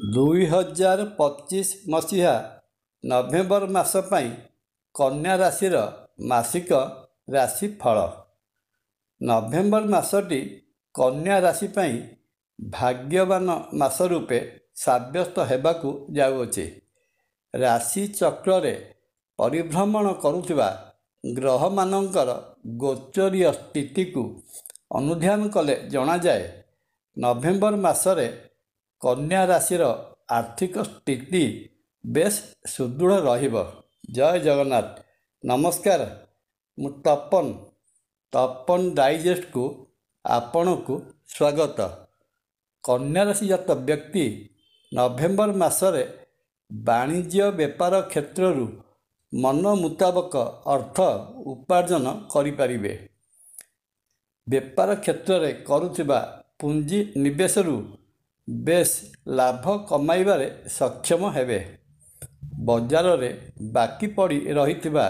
2025 ମସିହା ନଭେମ୍ବର ମାସ ପାଇଁ କନ୍ୟା ରାଶିର ମାସିକ ରାଶିଫଳ। ନଭେମ୍ବର ମାସଟି କନ୍ୟା ରାଶି ପାଇଁ ଭାଗ୍ୟବାନ ମାସ ରୂପେ ସାବ୍ୟସ୍ତ ହେବାକୁ ଯାଉଅଛି। ରାଶି ଚକ୍ରରେ ପରିଭ୍ରମଣ କରୁଥିବା ଗ୍ରହମାନଙ୍କର ଗୋଚରୀୟ ସ୍ଥିତିକୁ ଅନୁଧ୍ୟାନ କଲେ ଜଣାଯାଏ ନଭେମ୍ବର ମାସରେ କନ୍ୟା ରାଶିର ଆର୍ଥିକ ସ୍ଥିତି ବେଶ୍ ସୁଦୃଢ଼ ରହିବ। ଜୟ ଜଗନ୍ନାଥ। ନମସ୍କାର, ମୁଁ ତପନ ଡାଇଜେଷ୍ଟକୁ ଆପଣଙ୍କୁ ସ୍ୱାଗତ। କନ୍ୟା ରାଶି ଜାତ ବ୍ୟକ୍ତି ନଭେମ୍ବର ମାସରେ ବାଣିଜ୍ୟ ବେପାର କ୍ଷେତ୍ରରୁ ମନ ମୁତାବକ ଅର୍ଥ ଉପାର୍ଜନ କରିପାରିବେ। ବେପାର କ୍ଷେତ୍ରରେ କରୁଥିବା ପୁଞ୍ଜି ନିବେଶରୁ ବେଶ୍ ଲାଭ କମାଇବାରେ ସକ୍ଷମ ହେବେ। ବଜାରରେ ବାକି ପଡ଼ି ରହିଥିବା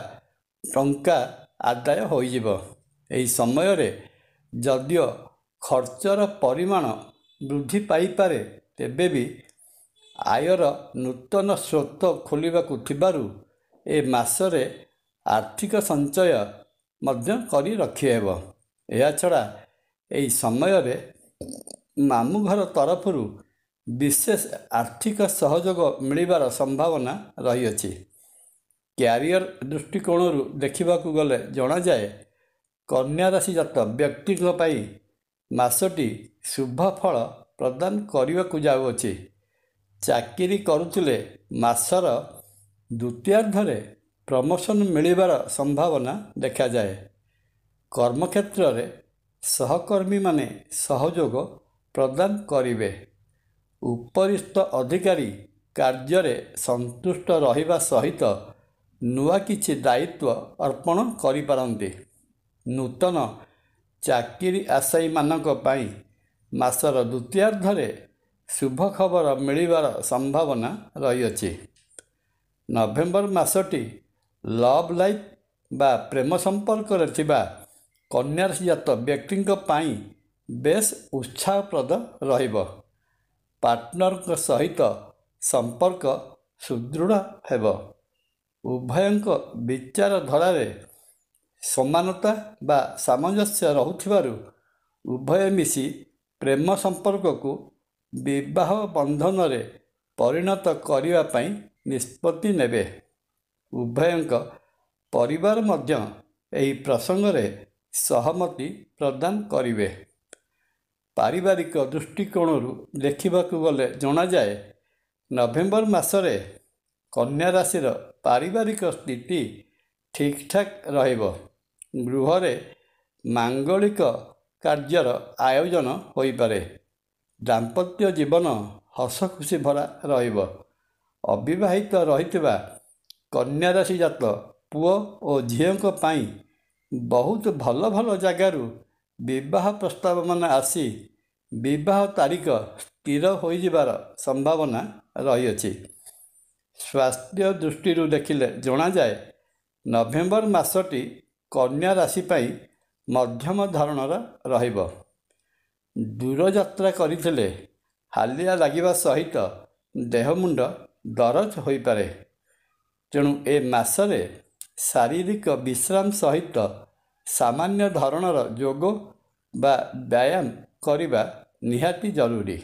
ଟଙ୍କା ଆଦାୟ ହୋଇଯିବ। ଏହି ସମୟରେ ଯଦିଓ ଖର୍ଚ୍ଚର ପରିମାଣ ବୃଦ୍ଧି ପାଇପାରେ, ତେବେ ବି ଆୟର ନୂତନ ସ୍ରୋତ ଖୋଲିବାକୁ ଥିବାରୁ ଏ ମାସରେ ଆର୍ଥିକ ସଞ୍ଚୟ ମଧ୍ୟ କରି ରଖିହେବ। ଏହାଛଡ଼ା ଏହି ସମୟରେ ମାମୁଁ ଘର ତରଫରୁ ବିଶେଷ ଆର୍ଥିକ ସହଯୋଗ ମିଳିବାର ସମ୍ଭାବନା ରହିଅଛି। କ୍ୟାରିୟର ଦୃଷ୍ଟିକୋଣରୁ ଦେଖିବାକୁ ଗଲେ ଜଣାଯାଏ କନ୍ୟା ରାଶି ଜାତ ବ୍ୟକ୍ତିଙ୍କ ପାଇଁ ମାସଟି ଶୁଭ ଫଳ ପ୍ରଦାନ କରିବାକୁ ଯାଉଅଛି। ଚାକିରି କରୁଥିଲେ ମାସର ଦ୍ୱିତୀୟାର୍ଦ୍ଧରେ ପ୍ରମୋସନ୍ ମିଳିବାର ସମ୍ଭାବନା ଦେଖାଯାଏ। କର୍ମକ୍ଷେତ୍ରରେ ସହକର୍ମୀମାନେ ସହଯୋଗ ପ୍ରଦାନ କରିବେ। ଉପରିସ୍ଥ ଅଧିକାରୀ କାର୍ଯ୍ୟରେ ସନ୍ତୁଷ୍ଟ ରହିବା ସହିତ ନୂଆ କିଛି ଦାୟିତ୍ୱ ଅର୍ପଣ କରିପାରନ୍ତି। ନୂତନ ଚାକିରି ଆଶାୟୀମାନଙ୍କ ପାଇଁ ମାସର ଦ୍ୱିତୀୟାର୍ଦ୍ଧରେ ଶୁଭ ଖବର ମିଳିବାର ସମ୍ଭାବନା ରହିଅଛି। ନଭେମ୍ବର ମାସଟି ଲଭ୍ ଲାଇଫ୍ ବା ପ୍ରେମ ସମ୍ପର୍କରେ ଥିବା କନ୍ୟା ରାଶି ଜାତ ବ୍ୟକ୍ତିଙ୍କ ପାଇଁ ବେଶ୍ ଉତ୍ସାହପ୍ରଦ ରହିବ। ପାର୍ଟନରଙ୍କ ସହିତ ସମ୍ପର୍କ ସୁଦୃଢ଼ ହେବ। ଉଭୟଙ୍କ ବିଚାରଧାରାରେ ସମାନତା ବା ସାମଞ୍ଜସ୍ୟ ରହୁଥିବାରୁ ଉଭୟ ମିଶି ପ୍ରେମ ସମ୍ପର୍କକୁ ବିବାହ ବନ୍ଧନରେ ପରିଣତ କରିବା ପାଇଁ ନିଷ୍ପତ୍ତି ନେବେ। ଉଭୟଙ୍କ ପରିବାର ମଧ୍ୟ ଏହି ପ୍ରସଙ୍ଗରେ ସହମତି ପ୍ରଦାନ କରିବେ। ପାରିବାରିକ ଦୃଷ୍ଟିକୋଣରୁ ଦେଖିବାକୁ ଗଲେ ଜଣାଯାଏ ନଭେମ୍ବର ମାସରେ କନ୍ୟା ରାଶିର ପାରିବାରିକ ସ୍ଥିତି ଠିକ୍ଠାକ୍ ରହିବ। ଗୃହରେ ମାଙ୍ଗଳିକ କାର୍ଯ୍ୟର ଆୟୋଜନ ହୋଇପାରେ। ଦାମ୍ପତ୍ୟ ଜୀବନ ହସଖୁସି ଭରା ରହିବ। ଅବିବାହିତ ରହିଥିବା କନ୍ୟା ରାଶି ଜାତ ପୁଅ ଓ ଝିଅଙ୍କ ପାଇଁ ବହୁତ ଭଲ ଭଲ ଜାଗାରୁ ବିବାହ ପ୍ରସ୍ତାବମାନ ଆସି ବିବାହ ତାରିଖ ସ୍ଥିର ହୋଇଯିବାର ସମ୍ଭାବନା ରହିଅଛି। ସ୍ୱାସ୍ଥ୍ୟ ଦୃଷ୍ଟିରୁ ଦେଖିଲେ ଜଣାଯାଏ ନଭେମ୍ବର ମାସଟି କନ୍ୟା ରାଶି ପାଇଁ ମଧ୍ୟମ ଧରଣର ରହିବ। ଦୂରଯାତ୍ରା କରିଥିଲେ ହାଲିଆ ଲାଗିବା ସହିତ ଦେହମୁଣ୍ଡ ଦରଜ ହୋଇପାରେ। ତେଣୁ ଏ ମାସରେ ଶାରୀରିକ ବିଶ୍ରାମ ସହିତ ସାମାନ୍ୟ ଧରଣର ଯୋଗ ବା ବ୍ୟାୟାମ କରିବା ନିହାତି ଜରୁରୀ।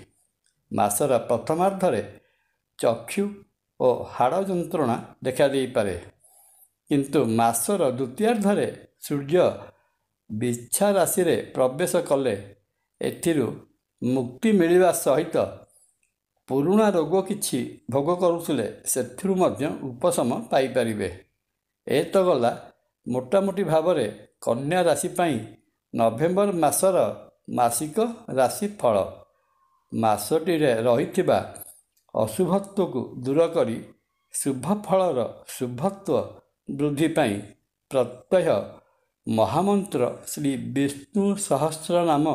ମାସର ପ୍ରଥମାର୍ଦ୍ଧରେ ଚକ୍ଷୁ ଓ ହାଡ଼ ଯନ୍ତ୍ରଣା ଦେଖାଦେଇପାରେ, କିନ୍ତୁ ମାସର ଦ୍ୱିତୀୟାର୍ଦ୍ଧରେ ସୂର୍ଯ୍ୟ ବିଛା ରାଶିରେ ପ୍ରବେଶ କଲେ ଏଥିରୁ ମୁକ୍ତି ମିଳିବା ସହିତ ପୁରୁଣା ରୋଗ କିଛି ଭୋଗ କରୁଥିଲେ ସେଥିରୁ ମଧ୍ୟ ଉପଶମ ପାଇପାରିବେ। ଏ ତ ଗଲା ମୋଟାମୋଟି ଭାବରେ କନ୍ୟା ରାଶି ପାଇଁ ନଭେମ୍ବର ମାସର ମାସିକ ରାଶିଫଳ। ମାସଟିରେ ରହିଥିବା ଅଶୁଭତ୍ୱକୁ ଦୂର କରି ଶୁଭ ଫଳର ଶୁଭତ୍ୱ ବୃଦ୍ଧି ପାଇଁ ପ୍ରତ୍ୟହ ମହାମନ୍ତ୍ର ଶ୍ରୀ ବିଷ୍ଣୁ ସହସ୍ରନାମ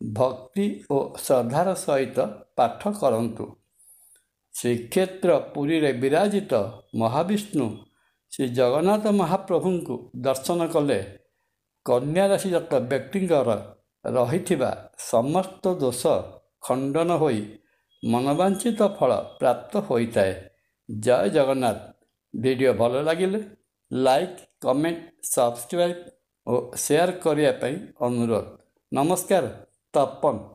ଭକ୍ତି ଓ ଶ୍ରଦ୍ଧାର ସହିତ ପାଠ କରନ୍ତୁ। ଶ୍ରୀକ୍ଷେତ୍ର ପୁରୀରେ ବିରାଜିତ ମହାବିଷ୍ଣୁ ଶ୍ରୀ ଜଗନ୍ନାଥ ମହାପ୍ରଭୁଙ୍କୁ ଦର୍ଶନ କଲେ କନ୍ୟା ରାଶି ଜାତ ବ୍ୟକ୍ତିଙ୍କର ରହିଥିବା ସମସ୍ତ ଦୋଷ ଖଣ୍ଡନ ହୋଇ ମନବାଞ୍ଛିତ ଫଳ ପ୍ରାପ୍ତ ହୋଇଥାଏ। ଜୟ ଜଗନ୍ନାଥ। ଭିଡ଼ିଓ ଭଲ ଲାଗିଲେ ଲାଇକ୍, କମେଣ୍ଟ, ସବସ୍କ୍ରାଇବ୍ ଓ ସେୟାର କରିବା ପାଇଁ ଅନୁରୋଧ। ନମସ୍କାର। ତପନ।